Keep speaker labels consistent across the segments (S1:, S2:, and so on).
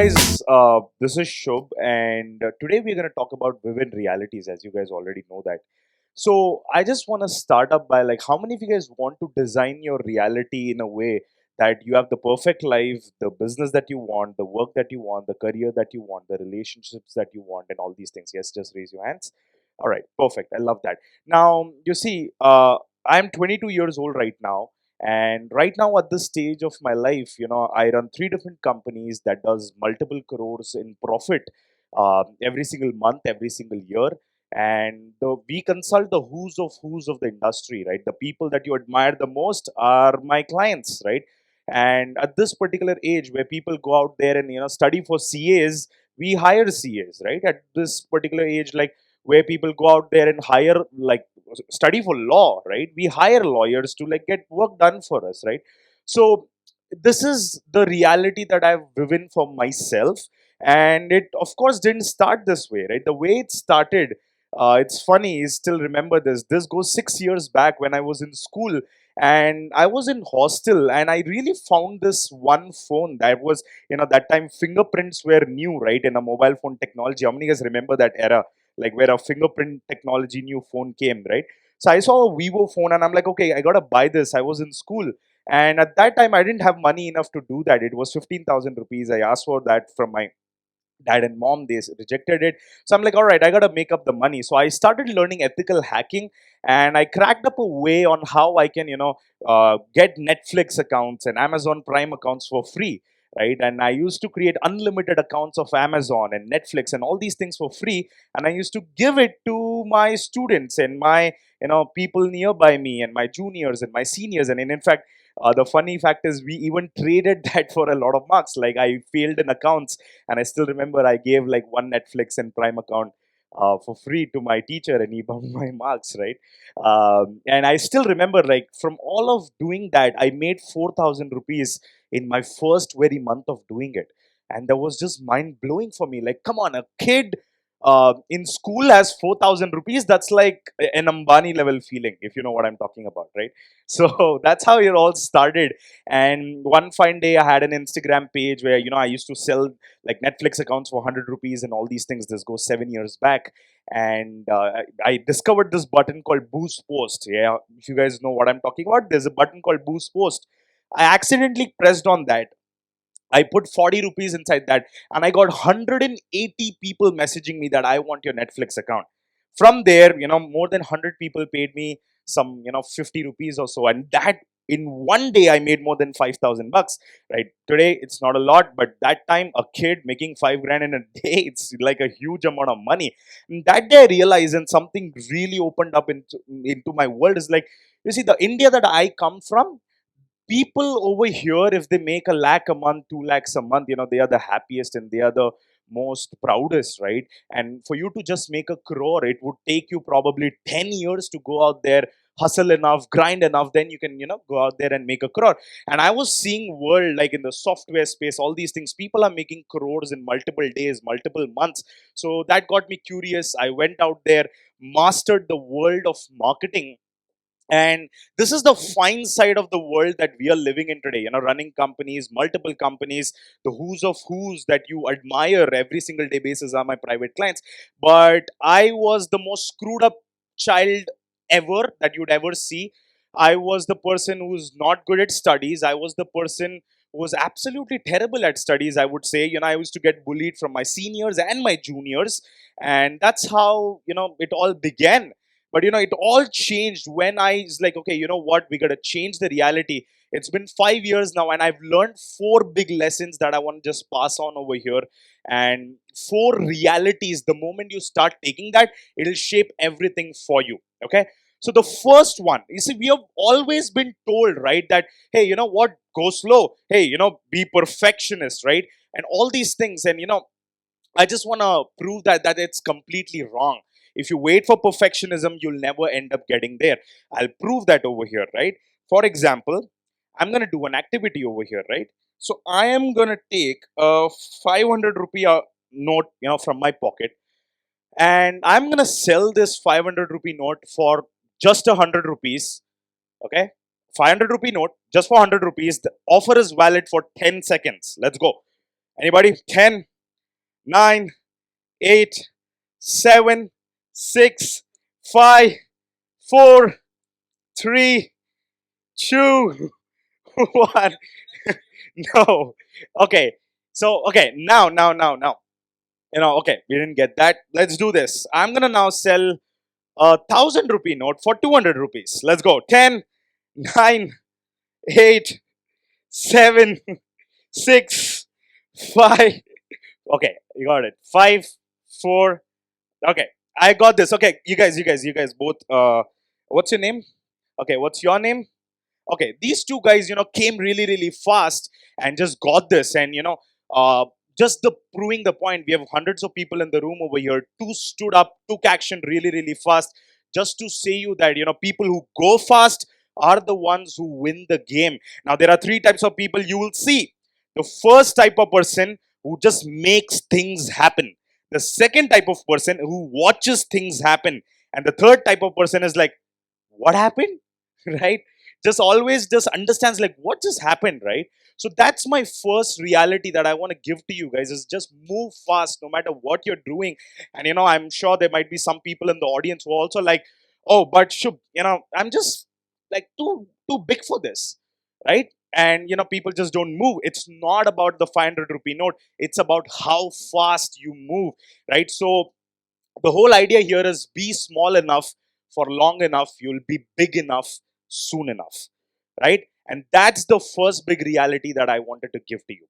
S1: guys, this is Shubh, and today we're going to talk about vivid realities, as you guys already know that. So, I just want to start up by like, how many of you guys want to design your reality in a way that you have the perfect life, the business that you want, the work that you want, the career that you want, the relationships that you want, and all these things? Yes, just raise your hands. All right, perfect. I love that. Now, you see, I'm 22 years old right now, and right now at this stage of my life, I run three different companies that does multiple crores in profit every single month, every single year. And we consult the who's of the industry, right? The people that you admire the most are my clients, right? And at this particular age where people go out there and study for CAs, we hire CAs, right? At this particular age, like where people go out there and hire, like, study for law, right? We hire lawyers to like get work done for us, right? So this is the reality that I've driven for myself, and it of course didn't start this way, right? The way it started, it's funny, you still remember this goes 6 years back when I was in school, and I was in hostel, and I really found this one phone that was, that time fingerprints were new, right? In a mobile phone technology, how many guys remember that era, like where a fingerprint technology new phone came, right? So I saw a Vivo phone and I'm like, okay, I gotta buy this. I was in school, and at that time I didn't have money enough to do that. It was 15,000 rupees. I asked for that from my dad and mom. They rejected it. So I'm like, all right, I gotta make up the money. So I started learning ethical hacking, and I cracked up a way on how I can, get Netflix accounts and Amazon Prime accounts for free, right? And I used to create unlimited accounts of Amazon and Netflix and all these things for free, and I used to give it to my students and my, people nearby me and my juniors and my seniors. And in fact, the funny fact is we even traded that for a lot of marks. Like I failed in accounts, and I still remember I gave like one Netflix and Prime account for free to my teacher, and he bumped my marks, right? And I still remember, like, from all of doing that, I made 4,000 rupees in my first very month of doing it. And that was just mind blowing for me. Like, come on, a kid in school has 4,000 rupees. That's like an Ambani level feeling, if you know what I'm talking about, right? So that's how it all started. And one fine day, I had an Instagram page where, I used to sell like Netflix accounts for 100 rupees and all these things. This goes 7 years back. And I discovered this button called Boost Post. Yeah, if you guys know what I'm talking about, there's a button called Boost Post. I accidentally pressed on that. I put 40 rupees inside that, and I got 180 people messaging me that I want your Netflix account. From there, more than 100 people paid me some, 50 rupees or so. And that, in one day, I made more than 5,000 bucks, right? Today, it's not a lot, but that time, a kid making 5 grand in a day, it's like a huge amount of money. And that day, I realized, and something really opened up into my world is like, you see, the India that I come from, people over here, if they make a lakh a month, 2 lakhs a month, they are the happiest and they are the most proudest, right? And for you to just make a crore, it would take you probably 10 years to go out there, hustle enough, grind enough, then you can, go out there and make a crore. And I was seeing world, like in the software space, all these things, people are making crores in multiple days, multiple months. So that got me curious. I went out there, mastered the world of marketing, and this is the fine side of the world that we are living in today, running companies, multiple companies. The who's of who's that you admire every single day basis are my private clients. But I was the most screwed up child ever that you'd ever see. I was the person who's not good at studies. I was the person who was absolutely terrible at studies, I would say. I used to get bullied from my seniors and my juniors, and that's how, it all began. But it all changed when I was like, okay, you know what, we got to change the reality. It's been 5 years now, and I've learned four big lessons that I want to just pass on over here. And four realities, the moment you start taking that, it'll shape everything for you. Okay. So the first one, you see, we have always been told, right, that hey, you know what, go slow. Hey, be perfectionist, right? And all these things. And I just want to prove that it's completely wrong. If you wait for perfectionism, you'll never end up getting there. I'll prove that over here, right? For example, I'm going to do an activity over here, right? So I am going to take a 500 rupee note, from my pocket, and I'm going to sell this 500 rupee note for just 100 rupees. Okay? 500 rupee note just for 100 rupees. The offer is valid for 10 seconds. Let's go. Anybody? 10, 9, 8, 7, 6, 5, 4, 3, 2, 1. No. Okay. So, okay. Now. Okay, we didn't get that. Let's do this. I'm going to now sell a 1,000 rupee note for 200 rupees. Let's go. 10, 9, 8, 7, 6, 5. Okay, you got it. 5, 4. Okay, I got this. Okay, you guys both. What's your name? Okay, what's your name? Okay, these two guys, came really, really fast and just got this. And, uh, just the proving the point, we have hundreds of people in the room over here. Two stood up, took action really, really fast, just to say you that, people who go fast are the ones who win the game. Now, there are three types of people you will see. The first type of person who just makes things happen. The second type of person who watches things happen. And the third type of person is like, what happened? Right? Just always just understands like what just happened, right? So that's my first reality that I want to give to you guys is just move fast no matter what you're doing. And I'm sure there might be some people in the audience who are also like, oh, but Shubh, I'm just like too big for this, right? And people just don't move. It's not about the 500 rupee note, it's about how fast you move, right? So the whole idea here is be small enough for long enough, you'll be big enough soon enough, right? And that's the first big reality that I wanted to give to you.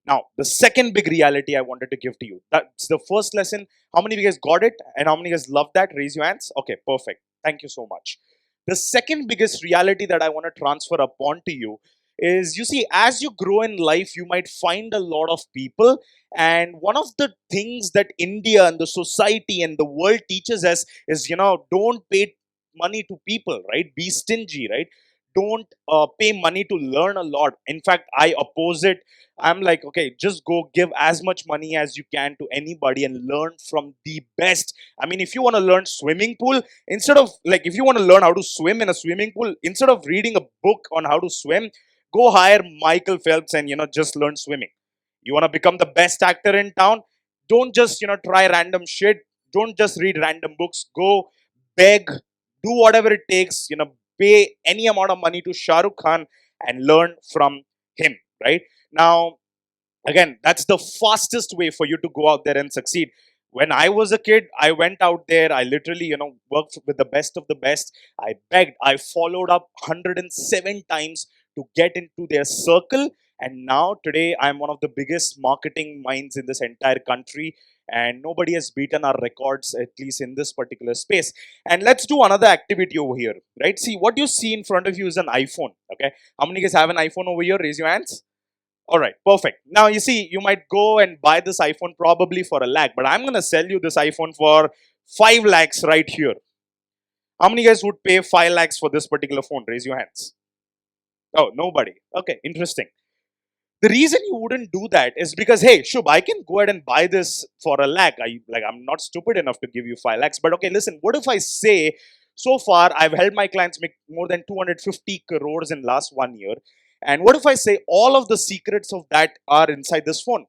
S1: Now, the second big reality I wanted to give to you. That's the first lesson. How many of you guys got it? And how many of you guys love that? Raise your hands. Okay, perfect. Thank you so much. The second biggest reality that I want to transfer upon to you is, you see, as you grow in life, you might find a lot of people. And one of the things that India and the society and the world teaches us is, don't pay money to people, right? Be stingy, right? Don't pay money to learn a lot. In fact, I oppose it. I'm like, okay, just go give as much money as you can to anybody and learn from the best. I mean, if you want to learn swimming pool, instead of like, if you want to learn how to swim in a swimming pool, instead of reading a book on how to swim, go hire Michael Phelps and, just learn swimming. You want to become the best actor in town? Don't just, try random shit. Don't just read random books. Go beg, do whatever it takes, pay any amount of money to Shah Rukh Khan and learn from him, right? Now, again, that's the fastest way for you to go out there and succeed. When I was a kid, I went out there, I literally, worked with the best of the best. I begged, I followed up 107 times to get into their circle. And now today I'm one of the biggest marketing minds in this entire country, and nobody has beaten our records, at least in this particular space. And let's do another activity over here, right? See, what you see in front of you is an iPhone. Okay, how many guys have an iPhone over here? Raise your hands. All right, perfect. Now, you see, you might go and buy this iPhone probably for a lakh, but I'm going to sell you this iPhone for 5 lakhs right here. How many guys would pay 5 lakhs for this particular phone? Raise your hands. Oh, nobody. Okay, interesting. The reason you wouldn't do that is because, hey, Shubh, I can go ahead and buy this for a lakh. I'm not stupid enough to give you 5 lakhs. But okay, listen, what if I say, so far I've helped my clients make more than 250 crores in last 1 year. And what if I say all of the secrets of that are inside this phone?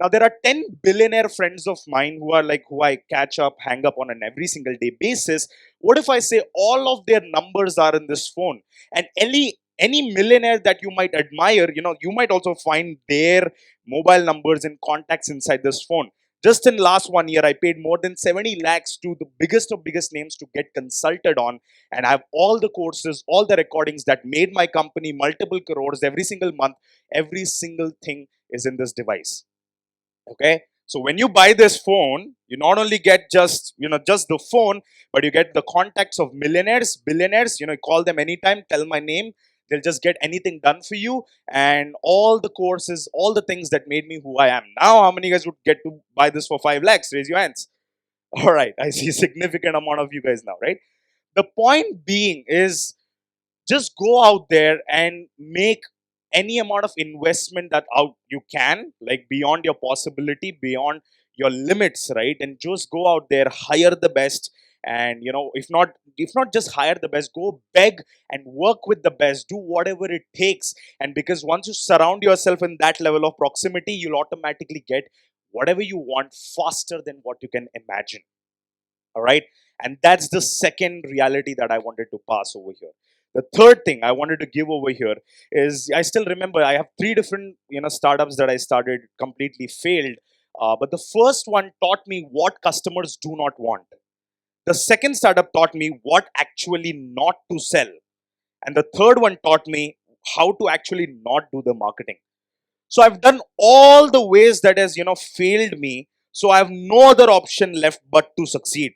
S1: Now, there are 10 billionaire friends of mine who are like, who I catch up, hang up on an every single day basis. What if I say all of their numbers are in this phone? And any millionaire that you might admire, you might also find their mobile numbers and contacts inside this phone. Just in last 1 year, I paid more than 70 lakhs to the biggest of biggest names to get consulted on, and I have all the courses, all the recordings that made my company multiple crores every single month. Every single thing is in this device. Okay, so when you buy this phone, you not only get just the phone, but you get the contacts of millionaires, billionaires. Call them anytime, tell my name, they'll just get anything done for you, and all the courses, all the things that made me who I am now. How many guys would get to buy this for 5 lakhs? Raise your hands. All right, I see a significant amount of you guys now, right? The point being is, just go out there and make any amount of investment that out you can, like beyond your possibility, beyond your limits, right? And just go out there, hire the best, and if not just hire the best, go beg and work with the best, do whatever it takes. And because once you surround yourself in that level of proximity, you'll automatically get whatever you want faster than what you can imagine. All right. And that's the second reality that I wanted to pass over here. The third thing I wanted to give over here is, I still remember I have three different startups that I started, completely failed. But the first one taught me what customers do not want. The second startup taught me what actually not to sell. And the third one taught me how to actually not do the marketing. So I've done all the ways that has failed me. So I have no other option left but to succeed.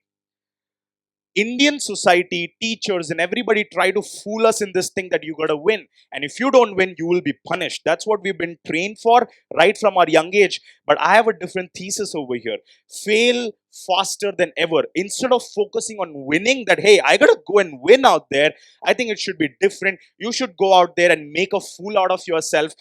S1: Indian society, teachers, and everybody try to fool us in this thing that you gotta win. And if you don't win, you will be punished. That's what we've been trained for right from our young age. But I have a different thesis over here. Fail faster than ever. Instead of focusing on winning, that hey, I gotta go and win out there, I think it should be different. You should go out there and make a fool out of yourself.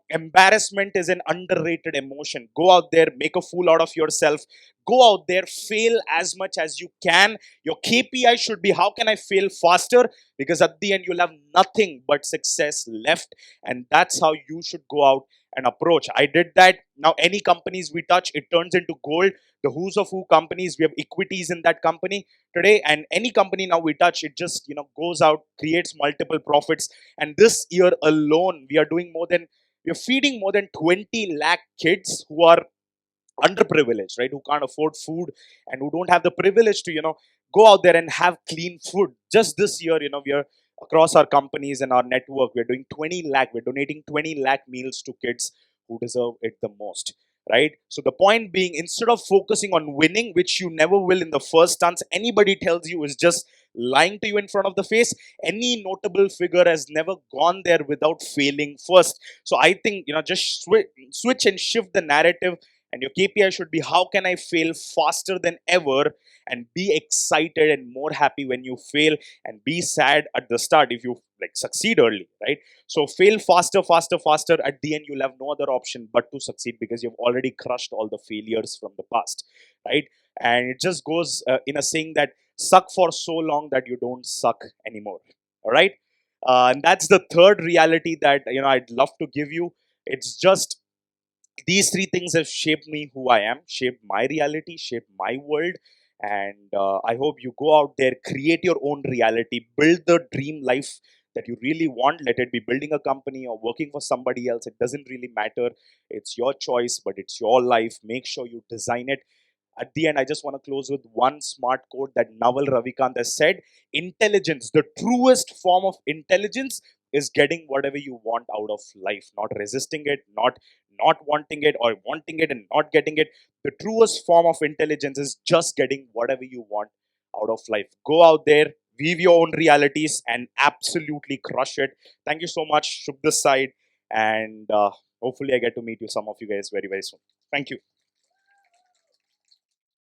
S1: Embarrassment is an underrated emotion. Go out there, make a fool out of yourself. Go out there, fail as much as you can. Your KPI should be, how can I fail faster? Because at the end, you'll have nothing but success left. And that's how you should go out and approach. I did that. Now, any companies we touch, it turns into gold. The who's of who companies, we have equities in that company today. And any company now we touch, it just, goes out, creates multiple profits. And this year alone, we're feeding more than 20 lakh kids who are underprivileged, right, who can't afford food and who don't have the privilege to go out there and have clean food. Just this year, we are across our companies and our network, we're doing 20 lakh, we're donating 20 lakh meals to kids who deserve it the most, right? So the point being, instead of focusing on winning, which you never will in the first stance, anybody tells you is just lying to you in front of the face. Any notable figure has never gone there without failing first. So I think just switch and shift the narrative, and your KPI should be, how can I fail faster than ever, and be excited and more happy when you fail, and be sad at the start if you succeed early, right? So fail faster, faster, faster. At the end, you'll have no other option but to succeed, because you've already crushed all the failures from the past, right? And it just goes in a saying that suck for so long that you don't suck anymore. All right. And that's the third reality that I'd love to give you. It's just, these three things have shaped me who I am, shaped my reality, shaped my world. And I hope you go out there, create your own reality, build the dream life that you really want. Let it be building a company or working for somebody else. It doesn't really matter. It's your choice, but it's your life. Make sure you design it. At the end, I just want to close with one smart quote that Naval Ravikant has said: intelligence, the truest form of intelligence, is getting whatever you want out of life, not resisting it, not wanting it, or wanting it and not getting it. The truest form of intelligence is just getting whatever you want out of life. Go out there, weave your own realities, and absolutely crush it. Thank you so much, Shubh this side, and hopefully I get to meet you, some of you guys, very, very soon. Thank you.